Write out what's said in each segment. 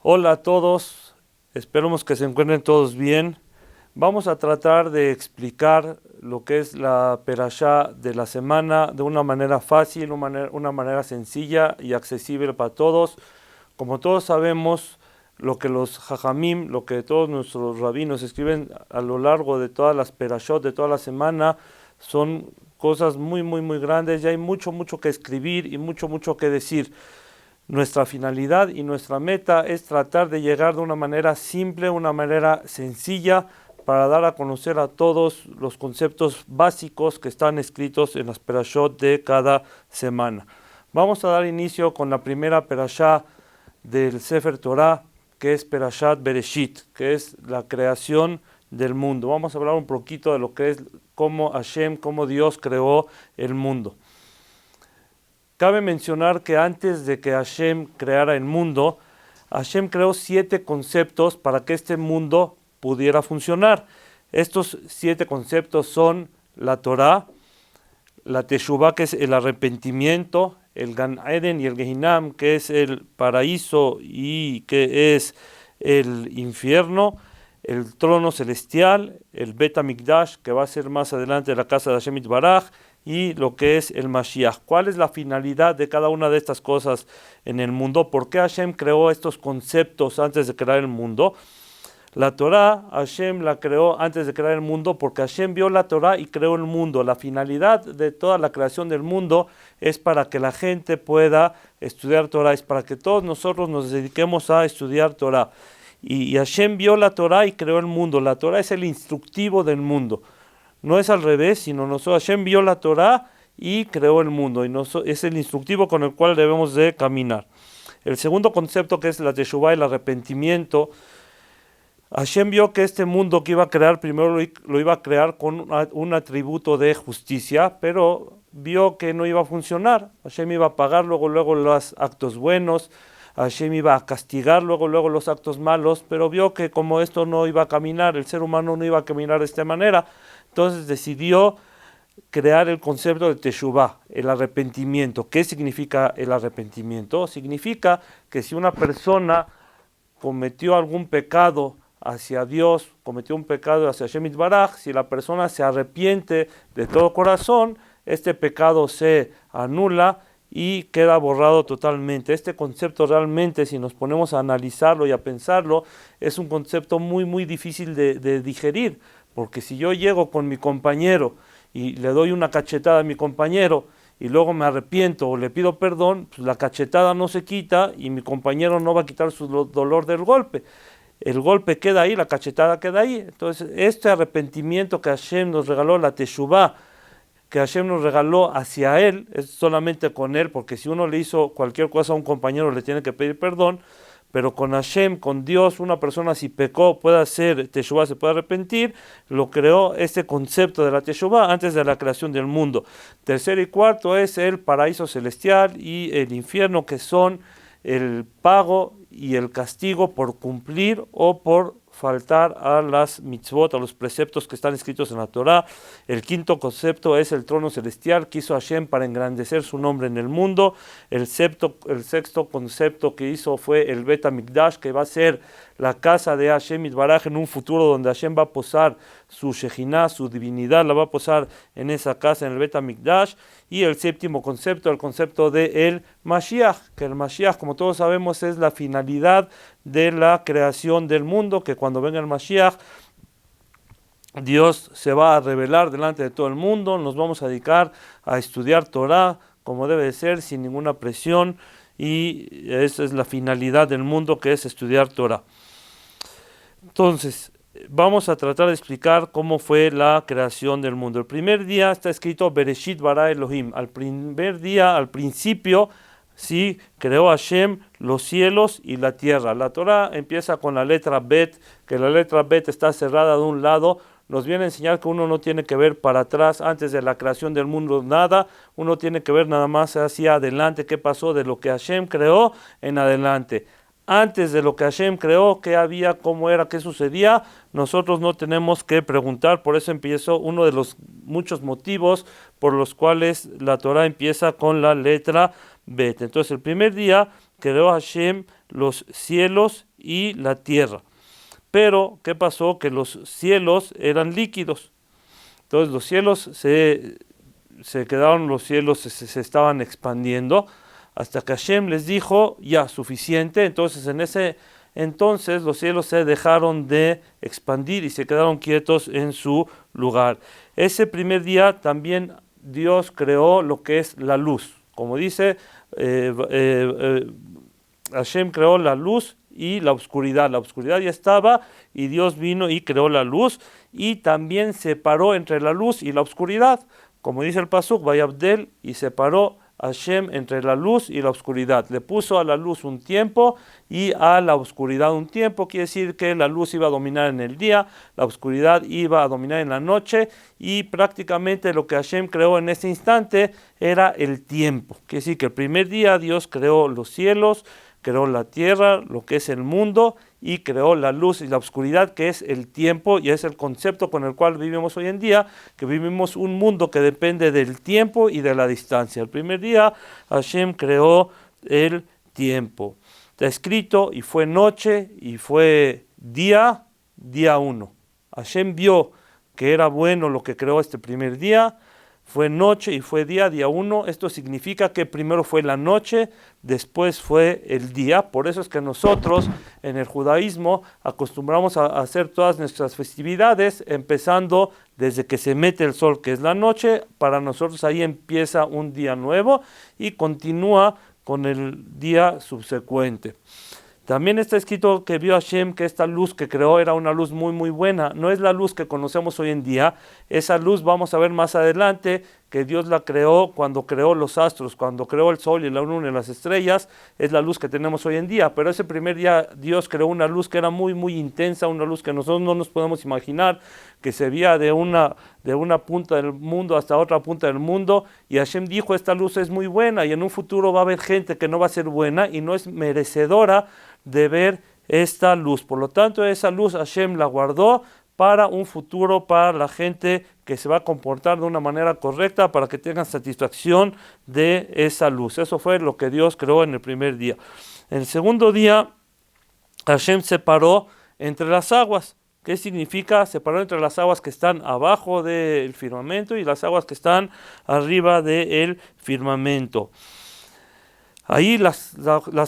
Hola a todos, esperemos que se encuentren todos bien. Vamos a tratar de explicar lo que es la perashá de la semana de una manera fácil, una manera sencilla y accesible para todos. Como todos sabemos, lo que los jajamim, lo que todos nuestros rabinos escriben a lo largo de todas las perashot, de toda la semana, son cosas muy grandes y hay mucho que escribir y mucho que decir. Nuestra finalidad y nuestra meta es tratar de llegar de una manera simple, una manera sencilla, para dar a conocer a todos los conceptos básicos que están escritos en las perashot de cada semana. Vamos a dar inicio con la primera perashá del Sefer Torah, que es Perashat Bereshit, que es la creación del mundo. Vamos a hablar un poquito de lo que es cómo Dios creó el mundo. Cabe mencionar que antes de que Hashem creara el mundo, Hashem creó 7 conceptos para que este mundo pudiera funcionar. Estos 7 conceptos son la Torah, la Teshuvah, que es el arrepentimiento, el Gan Eden y el Gehinam, que es el paraíso y que es el infierno, el trono celestial, el Bet HaMikdash, que va a ser más adelante la casa de Hashem Yitbaraj, y lo que es el Mashiach. ¿Cuál es la finalidad de cada una de estas cosas en el mundo? ¿Por qué Hashem creó estos conceptos antes de crear el mundo? La Torah, Hashem la creó antes de crear el mundo porque Hashem vio la Torah y creó el mundo. La finalidad de toda la creación del mundo es para que la gente pueda estudiar Torah, es para que todos nosotros nos dediquemos a estudiar Torah. Y Hashem vio la Torah y creó el mundo. La Torah es el instructivo del mundo. No es al revés, sino Hashem vio la Torah y creó el mundo. Y es el instructivo con el cual debemos de caminar. El segundo concepto, que es la Teshuvah, el arrepentimiento. Hashem vio que este mundo que iba a crear, primero lo iba a crear con un atributo de justicia, pero vio que no iba a funcionar. Hashem iba a pagar luego los actos buenos, Hashem iba a castigar luego los actos malos, pero vio que como esto no iba a caminar, el ser humano no iba a caminar de esta manera, entonces decidió crear el concepto de Teshuvah, el arrepentimiento. ¿Qué significa el arrepentimiento? Significa que si una persona cometió algún pecado hacia Dios, cometió un pecado hacia Hashem Yitbaraj, si la persona se arrepiente de todo corazón, este pecado se anula y queda borrado totalmente. Este concepto realmente, si nos ponemos a analizarlo y a pensarlo, es un concepto muy difícil de digerir, porque si yo llego con mi compañero y le doy una cachetada a mi compañero y luego me arrepiento o le pido perdón, pues la cachetada no se quita y mi compañero no va a quitar su dolor del golpe. El golpe queda ahí, la cachetada queda ahí. Entonces, este arrepentimiento que Hashem nos regaló, la Teshuvah, que Hashem nos regaló hacia Él, es solamente con Él, porque si uno le hizo cualquier cosa a un compañero le tiene que pedir perdón, pero con Hashem, con Dios, una persona si pecó puede hacer Teshuvah, se puede arrepentir. Lo creó este concepto de la Teshuvah antes de la creación del mundo. Tercero y cuarto es el paraíso celestial y el infierno, que son el pago y el castigo por cumplir o por faltar a las mitzvot, a los preceptos que están escritos en la Torah. El quinto concepto es el trono celestial que hizo Hashem para engrandecer su nombre en el mundo. El sexto concepto que hizo fue el Bet HaMikdash, que va a ser la casa de Hashem Yitbaraj en un futuro, donde Hashem va a posar su Shejinah, su divinidad, la va a posar en esa casa, en el Bet HaMikdash. Y el séptimo concepto, el concepto de el Mashiach, que el Mashiach, como todos sabemos, es la finalidad de la creación del mundo, que cuando venga el Mashiach, Dios se va a revelar delante de todo el mundo, nos vamos a dedicar a estudiar Torah como debe de ser, sin ninguna presión, y esa es la finalidad del mundo, que es estudiar Torah. Entonces, vamos a tratar de explicar cómo fue la creación del mundo. El primer día está escrito Bereshit bara Elohim. Al primer día, al principio, sí, creó Hashem los cielos y la tierra. La Torah empieza con la letra Bet, que la letra Bet está cerrada de un lado. Nos viene a enseñar que uno no tiene que ver para atrás antes de la creación del mundo nada. Uno tiene que ver nada más hacia adelante, qué pasó de lo que Hashem creó en adelante. Antes de lo que Hashem creó, qué había, cómo era, qué sucedía, nosotros no tenemos que preguntar. Por eso empezó uno de los muchos motivos por los cuales la Torah empieza con la letra Bet. Entonces el primer día creó Hashem los cielos y la tierra. Pero, ¿qué pasó? Que los cielos eran líquidos. Entonces los cielos se quedaron, los cielos se estaban expandiendo, hasta que Hashem les dijo, ya, suficiente. Entonces en ese entonces los cielos se dejaron de expandir y se quedaron quietos en su lugar. Ese primer día también Dios creó lo que es la luz. Como dice, Hashem creó la luz y la oscuridad. La oscuridad ya estaba y Dios vino y creó la luz y también separó entre la luz y la oscuridad. Como dice el pasuk, Vayabdel, y separó Hashem entre la luz y la oscuridad. Le puso a la luz un tiempo y a la oscuridad un tiempo. Quiere decir que la luz iba a dominar en el día, la oscuridad iba a dominar en la noche, y prácticamente lo que Hashem creó en ese instante era el tiempo. Quiere decir que el primer día Dios creó los cielos, creó la tierra, lo que es el mundo, y creó la luz y la oscuridad, que es el tiempo, y es el concepto con el cual vivimos hoy en día, que vivimos un mundo que depende del tiempo y de la distancia. El primer día Hashem creó el tiempo. Está escrito, y fue noche, y fue día, día 1. Hashem vio que era bueno lo que creó este primer día. Fue noche y fue día, día 1. Esto significa que primero fue la noche, después fue el día. Por eso es que nosotros en el judaísmo acostumbramos a hacer todas nuestras festividades empezando desde que se mete el sol, que es la noche. Para nosotros ahí empieza un día nuevo y continúa con el día subsecuente. También está escrito que vio Hashem que esta luz que creó era una luz muy muy buena. No es la luz que conocemos hoy en día. Esa luz vamos a ver más adelante que Dios la creó cuando creó los astros, cuando creó el sol y la luna y las estrellas. Es la luz que tenemos hoy en día. Pero ese primer día Dios creó una luz que era muy muy intensa, una luz que nosotros no nos podemos imaginar, que se veía de una punta del mundo hasta otra punta del mundo. Y Hashem dijo, esta luz es muy buena y en un futuro va a haber gente que no va a ser buena y no es merecedora de ver esta luz. Por lo tanto, esa luz Hashem la guardó para un futuro, para la gente que se va a comportar de una manera correcta, para que tengan satisfacción de esa luz. Eso fue lo que Dios creó en el primer día. En el segundo día, Hashem separó entre las aguas. ¿Qué significa? Separó entre las aguas que están abajo del firmamento y las aguas que están arriba del firmamento. Ahí las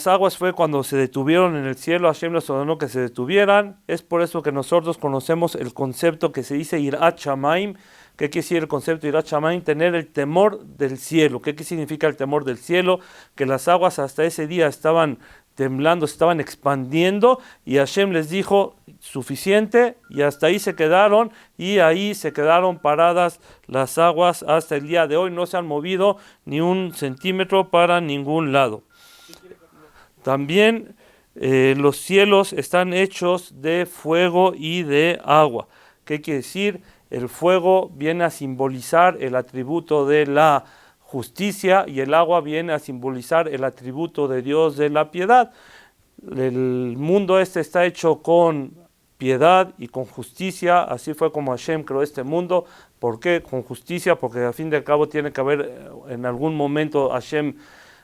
aguas fue cuando se detuvieron en el cielo. Hashem les ordenó que se detuvieran. Es por eso que nosotros conocemos el concepto que se dice Irat Shamaim. ¿Qué quiere decir el concepto Irat Shamaim? Tener el temor del cielo. ¿Qué significa el temor del cielo? Que las aguas hasta ese día estaban temblando, se estaban expandiendo, y Hashem les dijo suficiente, y hasta ahí se quedaron, y ahí se quedaron paradas las aguas hasta el día de hoy. No se han movido ni un centímetro para ningún lado. También los cielos están hechos de fuego y de agua. ¿Qué quiere decir? El fuego viene a simbolizar el atributo de la justicia y el agua viene a simbolizar el atributo de Dios de la piedad. El mundo está hecho con piedad y con justicia. Así fue como Hashem creó este mundo. ¿Por qué? Con justicia, porque al fin y al cabo tiene que haber, en algún momento Hashem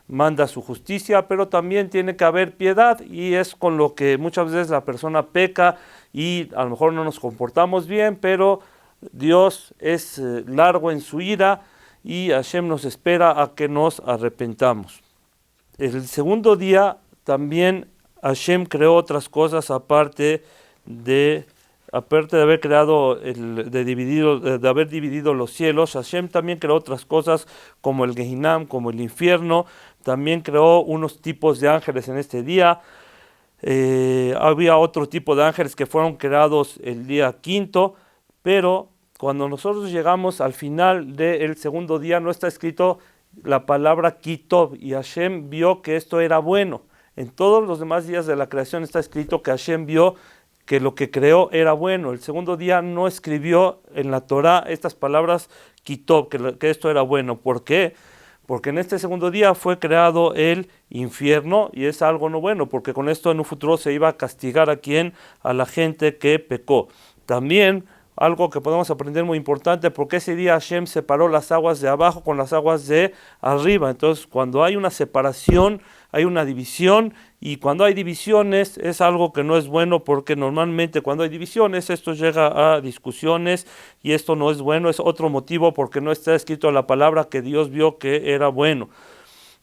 manda su justicia, pero también tiene que haber piedad, y es con lo que muchas veces la persona peca y a lo mejor no nos comportamos bien, pero Dios es largo en su ira y Hashem nos espera a que nos arrepentamos. El segundo día también Hashem creó otras cosas aparte de haber creado, de haber dividido los cielos. Hashem también creó otras cosas como el Gehinam, como el infierno. También creó unos tipos de ángeles en este día. Había otro tipo de ángeles que fueron creados el día quinto, pero cuando nosotros llegamos al final del segundo día no está escrito la palabra Kitov, y Hashem vio que esto era bueno. En todos los demás días de la creación está escrito que Hashem vio que lo que creó era bueno. El segundo día no escribió en la Torah estas palabras Kitov, que esto era bueno. ¿Por qué? Porque en este segundo día fue creado el infierno, y es algo no bueno, porque con esto en un futuro se iba a castigar a la gente que pecó. También algo que podemos aprender muy importante, porque ese día Hashem separó las aguas de abajo con las aguas de arriba. Entonces, cuando hay una separación, hay una división, y cuando hay divisiones es algo que no es bueno, porque normalmente cuando hay divisiones esto llega a discusiones, y esto no es bueno, es otro motivo porque no está escrito la palabra que Dios vio que era bueno.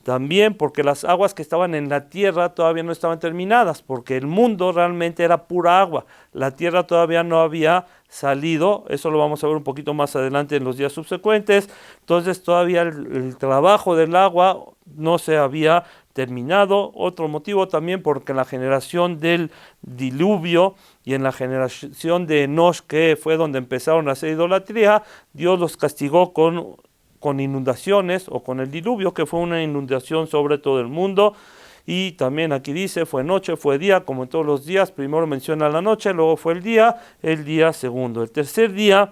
También porque las aguas que estaban en la tierra todavía no estaban terminadas, porque el mundo realmente era pura agua. La tierra todavía no había salido, eso lo vamos a ver un poquito más adelante en los días subsecuentes. Entonces todavía el trabajo del agua no se había terminado. Otro motivo también porque en la generación del diluvio y en la generación de Enosh, que fue donde empezaron a hacer idolatría, Dios los castigó con inundaciones, o con el diluvio, que fue una inundación sobre todo el mundo. Y también aquí dice, fue noche, fue día, como en todos los días. Primero menciona la noche, luego fue el día segundo. El tercer día,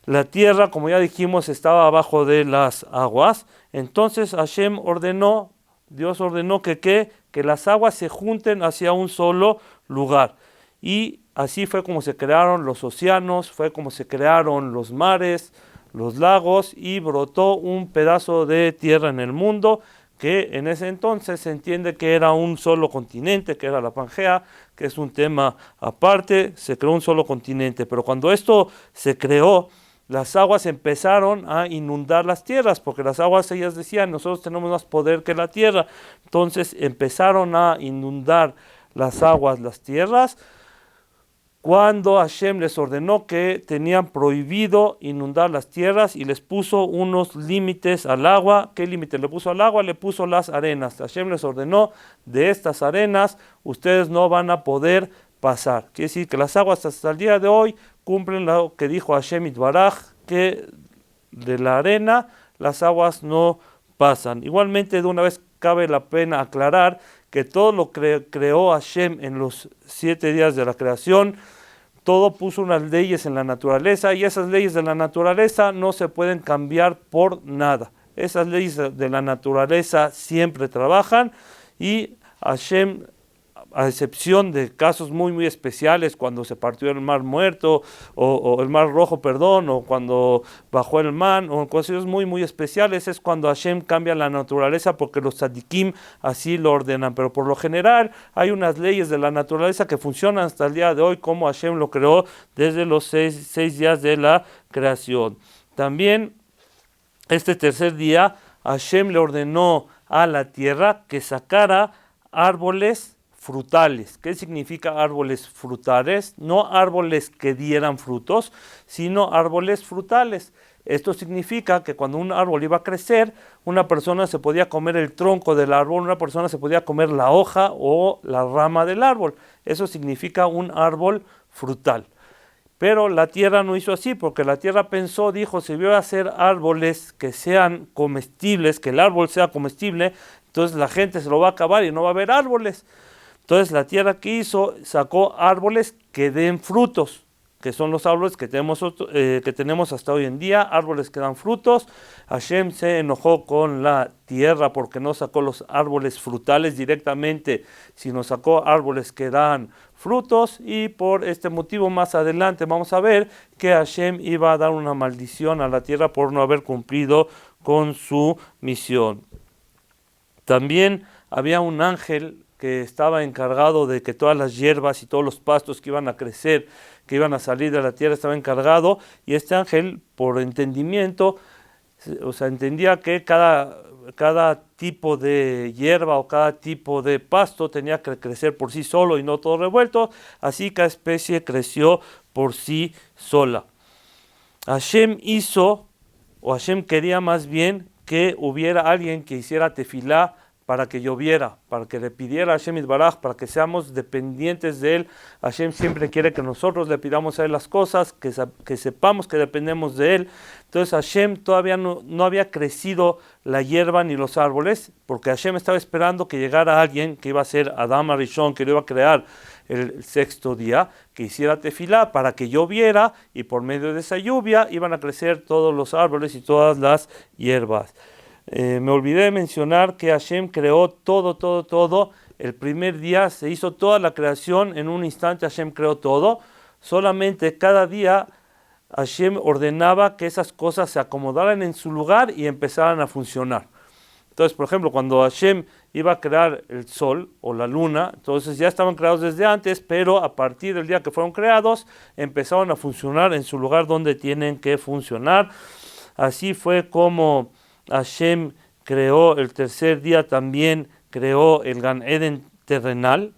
la tierra, como ya dijimos, estaba abajo de las aguas. Entonces Hashem ordenó, Dios ordenó que las aguas se junten hacia un solo lugar. Y así fue como se crearon los océanos, fue como se crearon los mares, los lagos, y brotó un pedazo de tierra en el mundo, que en ese entonces se entiende que era un solo continente, que era la Pangea, que es un tema aparte. Se creó un solo continente, pero cuando esto se creó, las aguas empezaron a inundar las tierras, porque las aguas, ellas decían, nosotros tenemos más poder que la tierra. Entonces empezaron a inundar las aguas las tierras, cuando Hashem les ordenó que tenían prohibido inundar las tierras, y les puso unos límites al agua. ¿Qué límite le puso al agua? Le puso las arenas. Hashem les ordenó, de estas arenas ustedes no van a poder pasar. Quiere decir que las aguas hasta el día de hoy cumplen lo que dijo Hashem Itbaraj, que de la arena las aguas no pasan. Igualmente, de una vez cabe la pena aclarar que todo lo que creó Hashem en los 7 días de la creación, todo puso unas leyes en la naturaleza, y esas leyes de la naturaleza no se pueden cambiar por nada. Esas leyes de la naturaleza siempre trabajan, y Hashem, a excepción de casos muy muy especiales, cuando se partió el mar muerto, o el mar rojo, perdón, o cuando bajó el man, o cosas muy muy especiales, es cuando Hashem cambia la naturaleza, porque los tzadikim así lo ordenan. Pero por lo general hay unas leyes de la naturaleza que funcionan hasta el día de hoy, como Hashem lo creó desde los 6 días de la creación. También este tercer día Hashem le ordenó a la tierra que sacara árboles frutales. ¿Qué significa árboles frutales? No árboles que dieran frutos, sino árboles frutales. Esto significa que cuando un árbol iba a crecer, una persona se podía comer el tronco del árbol, una persona se podía comer la hoja o la rama del árbol. Eso significa un árbol frutal. Pero la tierra no hizo así, porque la tierra pensó, dijo, si voy a hacer árboles que sean comestibles, que el árbol sea comestible, entonces la gente se lo va a acabar y no va a haber árboles. Entonces la tierra que hizo, sacó árboles que den frutos, que son los árboles que tenemos hasta hoy en día, árboles que dan frutos. Hashem se enojó con la tierra porque no sacó los árboles frutales directamente, sino sacó árboles que dan frutos, y por este motivo más adelante vamos a ver que Hashem iba a dar una maldición a la tierra por no haber cumplido con su misión. También había un ángel que estaba encargado de que todas las hierbas y todos los pastos que iban a crecer, que iban a salir de la tierra, estaba encargado, y este ángel, por entendimiento, entendía que cada tipo de hierba o cada tipo de pasto tenía que crecer por sí solo y no todo revuelto, así cada especie creció por sí sola. Hashem quería más bien que hubiera alguien que hiciera tefilá para que lloviera, para que le pidiera a Hashem Itbaraj, para que seamos dependientes de Él. Hashem siempre quiere que nosotros le pidamos a Él las cosas, que sepamos que dependemos de Él. Entonces Hashem todavía no había crecido la hierba ni los árboles, porque Hashem estaba esperando que llegara alguien que iba a ser Adam Arishon, que lo iba a crear el 6º día, que hiciera tefilá para que lloviera, y por medio de esa lluvia iban a crecer todos los árboles y todas las hierbas. Me olvidé de mencionar que Hashem creó todo. El primer día se hizo toda la creación, en un instante Hashem creó todo. Solamente cada día Hashem ordenaba que esas cosas se acomodaran en su lugar y empezaran a funcionar. Entonces, por ejemplo, cuando Hashem iba a crear el sol o la luna, entonces ya estaban creados desde antes, pero a partir del día que fueron creados, empezaron a funcionar en su lugar donde tienen que funcionar. Así fue como Hashem creó el tercer día, también creó el Gan Eden terrenal.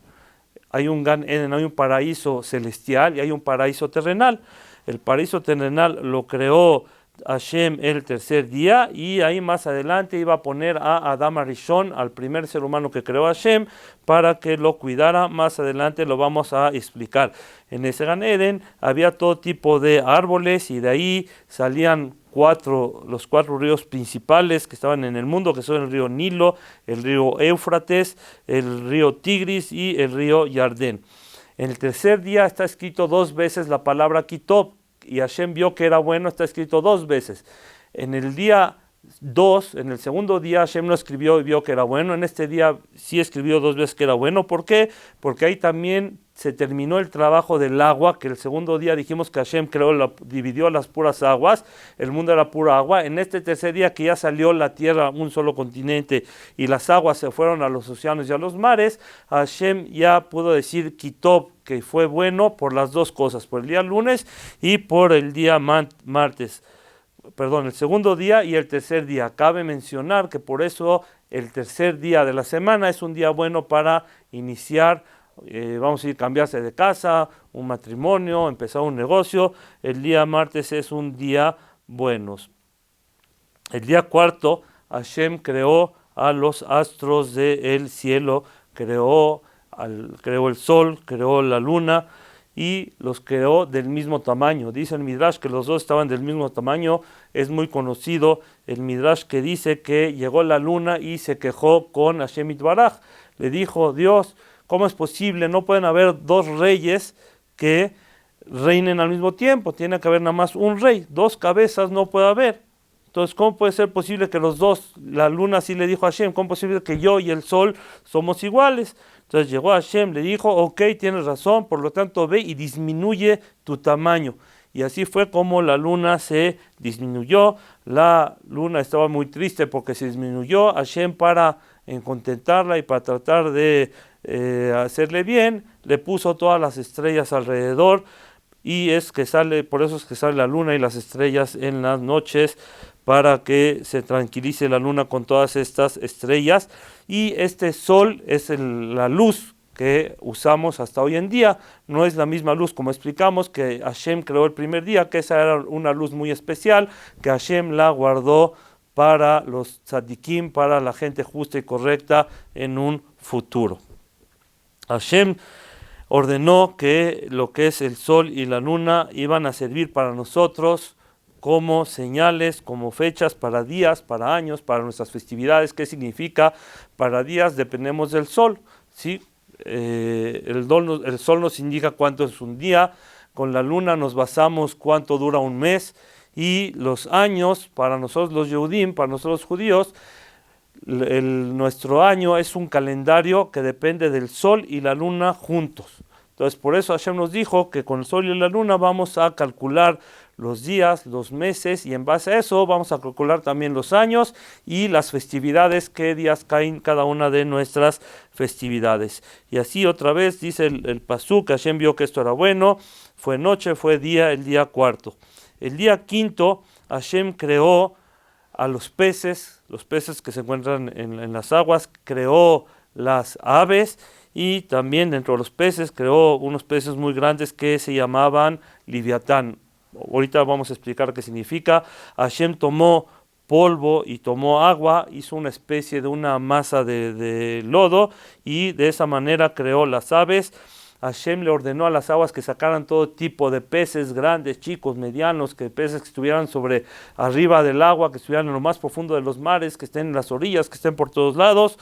Hay un Gan Eden, hay un paraíso celestial y hay un paraíso terrenal. El paraíso terrenal lo creó Hashem el tercer día, y ahí más adelante iba a poner a Adam Arishon, al primer ser humano que creó Hashem, para que lo cuidara. Más adelante lo vamos a explicar. En ese Gan Eden había todo tipo de árboles, y de ahí salían los cuatro ríos principales que estaban en el mundo, que son el río Nilo, el río Éufrates, el río Tigris y el río Yardén. En el tercer día está escrito 2 veces la palabra Kitov, y Hashem vio que era bueno, está escrito 2 veces. En el día 2, en el segundo día, Hashem no escribió y vio que era bueno. En este día sí escribió 2 veces que era bueno. ¿Por qué? Porque ahí también se terminó el trabajo del agua, que el segundo día dijimos que Hashem dividió las puras aguas, el mundo era pura agua. En este tercer día que ya salió la tierra, un solo continente, y las aguas se fueron a los océanos y a los mares, Hashem ya pudo decir Kitov, que fue bueno por las 2 cosas, por el día lunes y por el día martes. Perdón, el segundo día y el tercer día. Cabe mencionar que por eso el tercer día de la semana es un día bueno para iniciar, vamos a ir cambiarse de casa, un matrimonio, empezar un negocio. El día martes es un día bueno. El día cuarto, Hashem creó a los astros del cielo, creó el sol, creó la luna, y los creó del mismo tamaño. Dice el Midrash que los 2 estaban del mismo tamaño. Es muy conocido el Midrash que dice que llegó la luna y se quejó con Hashem Itbaraj. Le dijo: Dios, ¿cómo es posible? No pueden haber 2 reyes que reinen al mismo tiempo. Tiene que haber nada más un rey. 2 cabezas no puede haber. Entonces, ¿cómo puede ser posible que los 2, la luna sí le dijo a Hashem, ¿cómo es posible que yo y el sol somos iguales? Entonces llegó Hashem, le dijo: ok, tienes razón, por lo tanto ve y disminuye tu tamaño. Y así fue como la luna se disminuyó. La luna estaba muy triste porque se disminuyó. Hashem, para contentarla y para tratar de hacerle bien, le puso todas las estrellas alrededor, y por eso es que sale la luna y las estrellas en las noches, para que se tranquilice la luna con todas estas estrellas. Y este sol es la luz que usamos hasta hoy en día. No es la misma luz, como explicamos, que Hashem creó el primer día, que esa era una luz muy especial, que Hashem la guardó para los tzadikim, para la gente justa y correcta en un futuro. Hashem ordenó que lo que es el sol y la luna iban a servir para nosotros como señales, como fechas, para días, para años, para nuestras festividades. ¿Qué significa? Para días dependemos del sol, ¿sí? El sol nos indica cuánto es un día, con la luna nos basamos cuánto dura un mes, y los años, para nosotros los Yehudim, para nosotros los judíos, nuestro año es un calendario que depende del sol y la luna juntos. Entonces, por eso Hashem nos dijo que con el sol y la luna vamos a calcular los días, los meses, y en base a eso vamos a calcular también los años y las festividades, qué días caen cada una de nuestras festividades. Y así otra vez dice el pasuk, Hashem vio que esto era bueno, fue noche, fue día, el día cuarto. El día quinto, Hashem creó a los peces que se encuentran en las aguas, creó las aves, y también dentro de los peces creó unos peces muy grandes que se llamaban Liviatán. Ahorita vamos a explicar qué significa. Hashem tomó polvo y tomó agua, hizo una especie de una masa de lodo, y de esa manera creó las aves. Hashem le ordenó a las aguas que sacaran todo tipo de peces, grandes, chicos, medianos, que peces que estuvieran arriba del agua, que estuvieran en lo más profundo de los mares, que estén en las orillas, que estén por todos lados,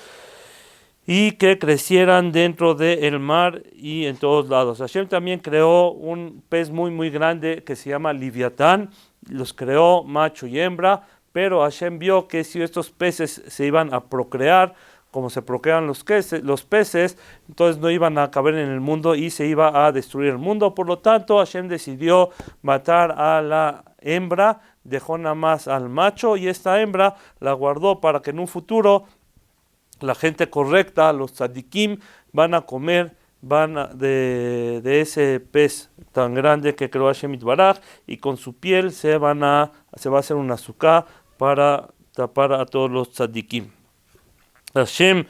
y que crecieran dentro del mar y en todos lados. Hashem también creó un pez muy muy grande que se llama Liviatán. Los creó macho y hembra, pero Hashem vio que si estos peces se iban a procrear como se procrean los peces, entonces no iban a caber en el mundo y se iba a destruir el mundo. Por lo tanto, Hashem decidió matar a la hembra, dejó nada más al macho, y esta hembra la guardó para que en un futuro la gente correcta, los tzadikim, van a comer de ese pez tan grande que creó Hashem Yitbaraj, y con su piel se va a hacer un azúcar para tapar a todos los tzadikim. Hashem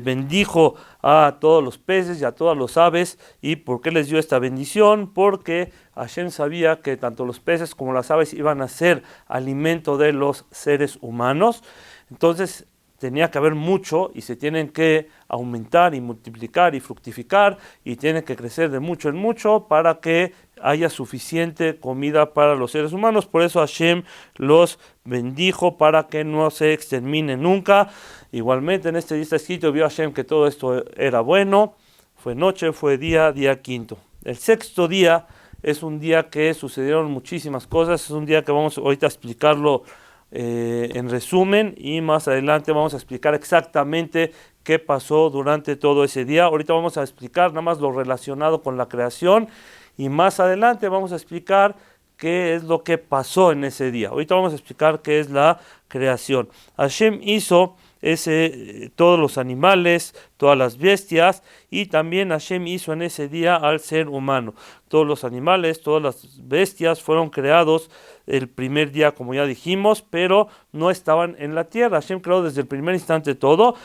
bendijo a todos los peces y a todas las aves. ¿Y por qué les dio esta bendición? Porque Hashem sabía que tanto los peces como las aves iban a ser alimento de los seres humanos. Entonces tenía que haber mucho, y se tienen que aumentar y multiplicar y fructificar, y tienen que crecer de mucho en mucho para que haya suficiente comida para los seres humanos. Por eso Hashem los bendijo para que no se extermine nunca. Igualmente en este día está escrito: vio Hashem que todo esto era bueno. Fue noche, fue día quinto. El sexto día es un día que sucedieron muchísimas cosas. Es un día que vamos ahorita a explicarlo en resumen, y más adelante vamos a explicar exactamente qué pasó durante todo ese día. Ahorita vamos a explicar nada más lo relacionado con la creación, y más adelante vamos a explicar qué es lo que pasó en ese día. Ahorita vamos a explicar qué es la creación. Hashem hizo todos los animales, todas las bestias, y también Hashem hizo en ese día al ser humano. Todos los animales, todas las bestias fueron creados el primer día, como ya dijimos, pero no estaban en la tierra. Hashem creó desde el primer instante todo,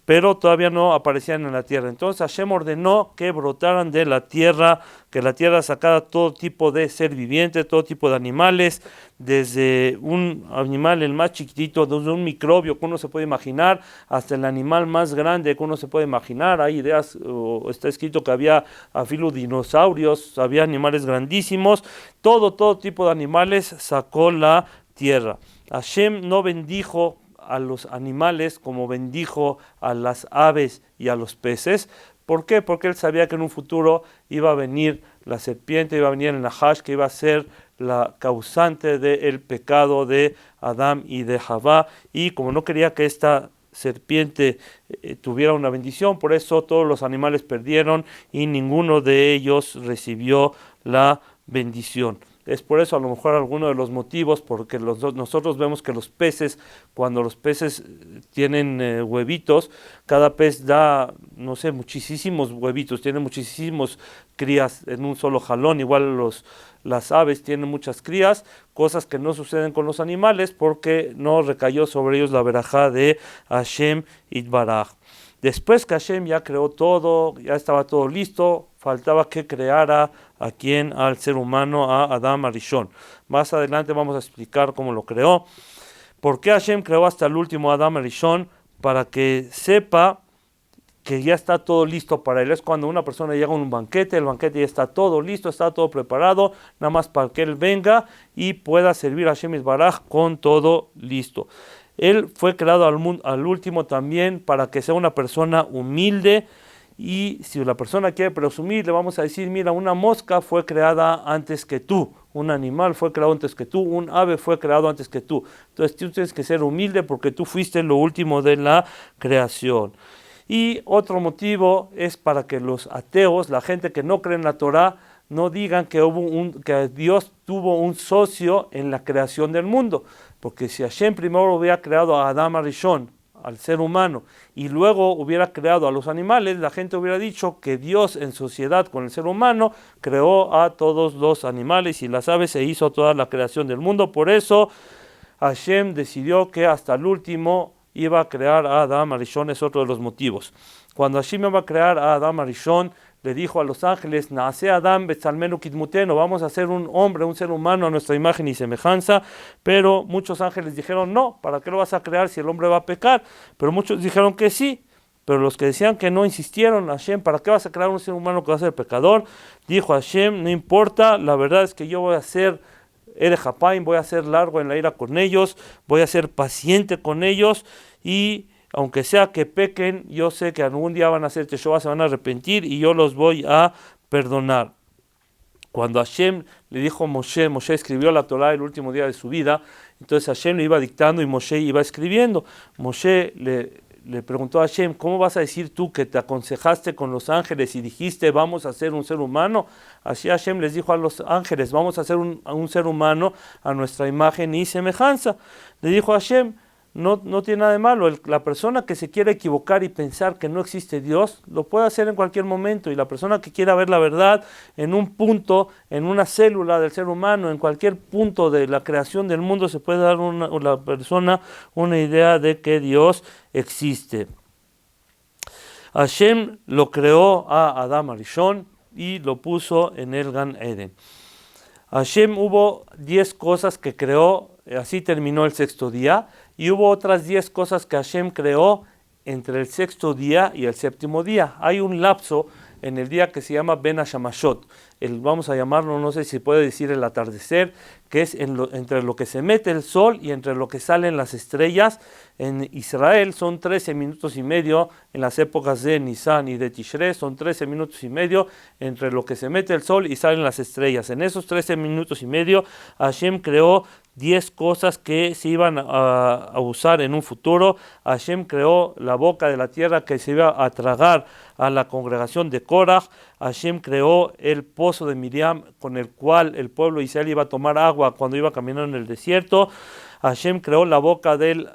pero todavía no aparecían en la tierra. Entonces Hashem ordenó que brotaran de la tierra, que la tierra sacara todo tipo de ser viviente, todo tipo de animales, desde un animal el más chiquitito, desde un microbio que uno se puede imaginar, hasta el animal más grande que uno se puede imaginar. Hay ideas, está escrito que había dinosaurios, había animales grandísimos, todo tipo de animales sacó la tierra. Hashem no bendijo a los animales como bendijo a las aves y a los peces. ¿Por qué? Porque él sabía que en un futuro iba a venir la serpiente, iba a venir el Nahash, que iba a ser la causante del pecado de Adán y de Javá, y como no quería que esta serpiente tuviera una bendición, por eso todos los animales perdieron y ninguno de ellos recibió la bendición. Es por eso a lo mejor alguno de los motivos, porque nosotros vemos que los peces, cuando los peces tienen huevitos, cada pez da, no sé, muchísimos huevitos, tiene muchísimos crías en un solo jalón. Igual las aves tienen muchas crías, cosas que no suceden con los animales porque no recayó sobre ellos la verajá de Hashem Yitbaraj. Después que Hashem ya creó todo, ya estaba todo listo, faltaba que creara al ser humano, a Adam Arishon. Más adelante vamos a explicar cómo lo creó. ¿Por qué Hashem creó hasta el último Adam Arishon? Para que sepa que ya está todo listo para él. Es cuando una persona llega a un banquete, el banquete ya está todo listo, está todo preparado, nada más para que él venga y pueda servir a Hashem Yitbaraj con todo listo. Él fue creado al último también para que sea una persona humilde, y si la persona quiere presumir, le vamos a decir: mira, una mosca fue creada antes que tú, un animal fue creado antes que tú, un ave fue creado antes que tú. Entonces tú tienes que ser humilde porque tú fuiste lo último de la creación. Y otro motivo es para que los ateos, la gente que no cree en la Torah, no digan que Dios tuvo un socio en la creación del mundo. Porque si Hashem primero hubiera creado a Adam Arishon, al ser humano, y luego hubiera creado a los animales, la gente hubiera dicho que Dios, en sociedad con el ser humano, creó a todos los animales y las aves, e hizo toda la creación del mundo. Por eso Hashem decidió que hasta el último iba a crear a Adam Arishon. Es otro de los motivos. Cuando Hashem iba a crear a Adam Arishon, le dijo a los ángeles: Naase Adam betzalmenu kidmuteno, vamos a hacer un hombre, un ser humano a nuestra imagen y semejanza. Pero muchos ángeles dijeron: no, ¿para qué lo vas a crear si el hombre va a pecar? Pero muchos dijeron que sí. Pero los que decían que no insistieron: Hashem, ¿para qué vas a crear un ser humano que va a ser pecador? Dijo Hashem: no importa, la verdad es que yo voy a ser Erejapaim, voy a ser largo en la ira con ellos, voy a ser paciente con ellos, y aunque sea que pequen, yo sé que algún día van a hacer Teshuvah, se van a arrepentir y yo los voy a perdonar. Cuando Hashem le dijo a Moshe escribió la Torá el último día de su vida, entonces Hashem le iba dictando y Moshe iba escribiendo. Moshe le preguntó a Hashem, ¿cómo vas a decir tú que te aconsejaste con los ángeles y dijiste vamos a ser un ser humano? Así Hashem les dijo a los ángeles, vamos a ser un ser humano a nuestra imagen y semejanza. Le dijo a Hashem, no tiene nada de malo. La persona que se quiere equivocar y pensar que no existe Dios, lo puede hacer en cualquier momento. Y la persona que quiera ver la verdad en un punto, en una célula del ser humano, en cualquier punto de la creación del mundo, se puede dar a la persona una idea de que Dios existe. Hashem lo creó a Adam Arishon y lo puso en el Gan Eden. Hashem hubo 10 cosas que creó, así terminó el sexto día, y hubo otras 10 cosas que Hashem creó entre el sexto día y el séptimo día. Hay un lapso en el día que se llama Ben Hashamashot, vamos a llamarlo, no sé si puede decir el atardecer, que es entre lo que se mete el sol y entre lo que salen las estrellas. En Israel son 13 minutos y medio, en las épocas de Nisan y de Tishrei son 13 minutos y medio entre lo que se mete el sol y salen las estrellas. En esos 13 minutos y medio Hashem creó 10 cosas que se iban a usar en un futuro. Hashem creó la boca de la tierra que se iba a tragar a la congregación de Korah. Hashem creó el pozo de Miriam con el cual el pueblo de Israel iba a tomar agua cuando iba caminando en el desierto. Hashem creó la boca del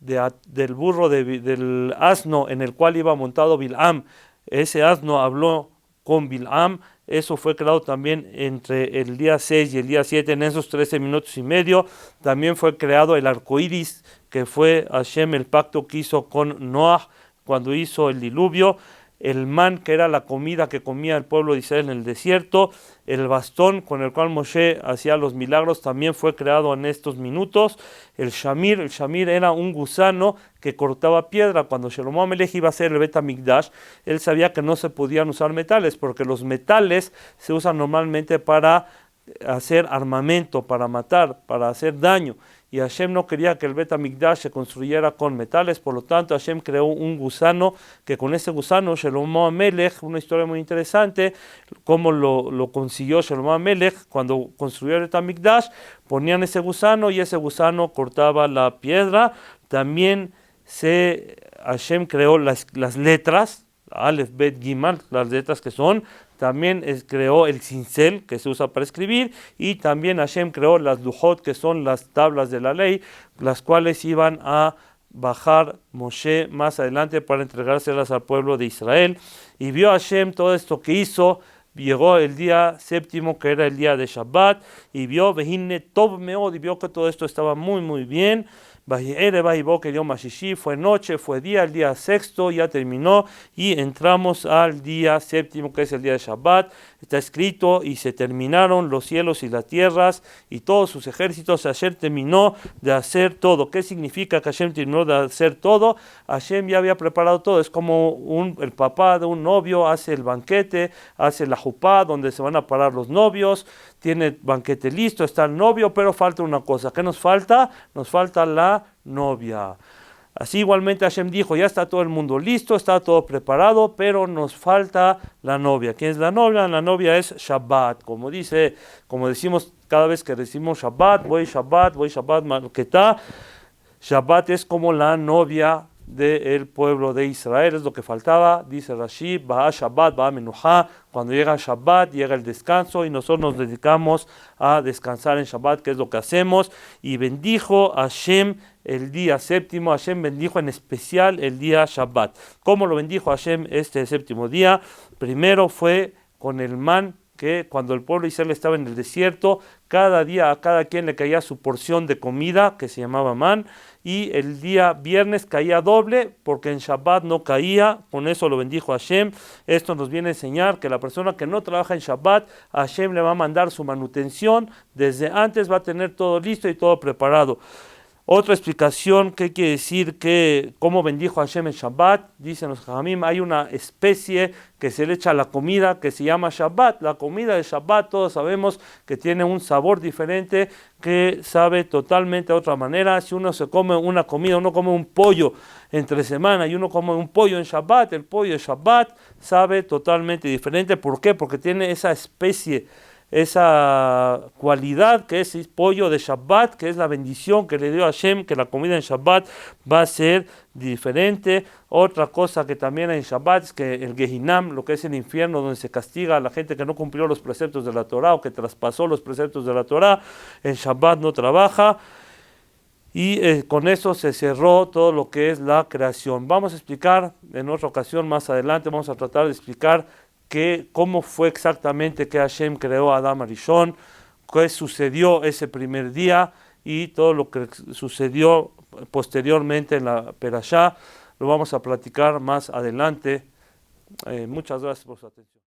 del asno en el cual iba montado Bil'am. Ese asno habló con Bil'am. Eso fue creado también entre el día 6 y el día 7, en esos 13 minutos y medio. También fue creado el arco iris, que fue Hashem el pacto que hizo con Noah cuando hizo el diluvio. El man, que era la comida que comía el pueblo de Israel en el desierto. El bastón con el cual Moshe hacía los milagros también fue creado en estos minutos. El shamir era un gusano que cortaba piedra. Cuando Shlomo Amelech iba a hacer el Bet HaMikdash, él sabía que no se podían usar metales, porque los metales se usan normalmente para hacer armamento, para matar, para hacer daño. Y Hashem no quería que el Bet HaMikdash se construyera con metales, por lo tanto Hashem creó un gusano, que con ese gusano Shlomo Amelech, una historia muy interesante, cómo lo consiguió Shlomo Amelech, cuando construyó el Bet HaMikdash, ponían ese gusano y ese gusano cortaba la piedra. También Hashem creó las letras, Aleph, Bet, Gimal, las letras que son. También creó el cincel, que se usa para escribir, y también Hashem creó las lujot, que son las tablas de la ley, las cuales iban a bajar Moshe más adelante para entregárselas al pueblo de Israel. Y vio Hashem todo esto que hizo. Llegó el día séptimo, que era el día de Shabbat, y vio Vehine Tov Meod, y vio que todo esto estaba muy muy bien. Fue noche, fue día, el día sexto ya terminó y entramos al día séptimo, que es el día de Shabbat. Está escrito, y se terminaron los cielos y las tierras y todos sus ejércitos. Hashem terminó de hacer todo. ¿Qué significa que Hashem terminó de hacer todo? Hashem ya había preparado todo. Es como el papá de un novio hace el banquete, hace la jupá donde se van a parar los novios, tiene banquete listo, está el novio, pero falta una cosa. ¿Qué nos falta? Nos falta la novia. Así igualmente Hashem dijo, ya está todo el mundo listo, está todo preparado, pero nos falta la novia. ¿Quién es la novia? La novia es Shabbat. Como decimos cada vez que decimos Shabbat, voy Shabbat, Malketá. Shabbat es como la novia del pueblo de Israel, es lo que faltaba. Dice Rashi, Ba'a Shabbat, Ba'a Menuha. Cuando llega Shabbat, llega el descanso, y nosotros nos dedicamos a descansar en Shabbat, que es lo que hacemos. Y bendijo Hashem el día séptimo. Hashem bendijo en especial el día Shabbat. ¿Cómo lo bendijo Hashem este séptimo día? Primero fue con el man, que cuando el pueblo de Israel estaba en el desierto, cada día a cada quien le caía su porción de comida, que se llamaba man, y el día viernes caía doble, porque en Shabbat no caía. Con eso lo bendijo Hashem. Esto nos viene a enseñar que la persona que no trabaja en Shabbat, Hashem le va a mandar su manutención, desde antes va a tener todo listo y todo preparado. Otra explicación, ¿qué quiere decir? Que cómo bendijo Hashem en Shabbat. Dicen los Jajamim, hay una especie que se le echa a la comida que se llama Shabbat. La comida de Shabbat todos sabemos que tiene un sabor diferente, que sabe totalmente de otra manera. Si uno se come una comida, uno come un pollo entre semana y uno come un pollo en Shabbat, el pollo de Shabbat sabe totalmente diferente. ¿Por qué? Porque tiene esa especie, esa cualidad que es el pollo de Shabbat, que es la bendición que le dio a Hashem, que la comida en Shabbat va a ser diferente. Otra cosa que también hay en Shabbat es que el Gehinam, lo que es el infierno, donde se castiga a la gente que no cumplió los preceptos de la Torah o que traspasó los preceptos de la Torah, en Shabbat no trabaja. Y con eso se cerró todo lo que es la creación. Vamos a explicar en otra ocasión más adelante, vamos a tratar de explicar cómo fue exactamente que Hashem creó a Adam Arishon, qué sucedió ese primer día y todo lo que sucedió posteriormente en la Perashá. Lo vamos a platicar más adelante. Muchas gracias por su atención.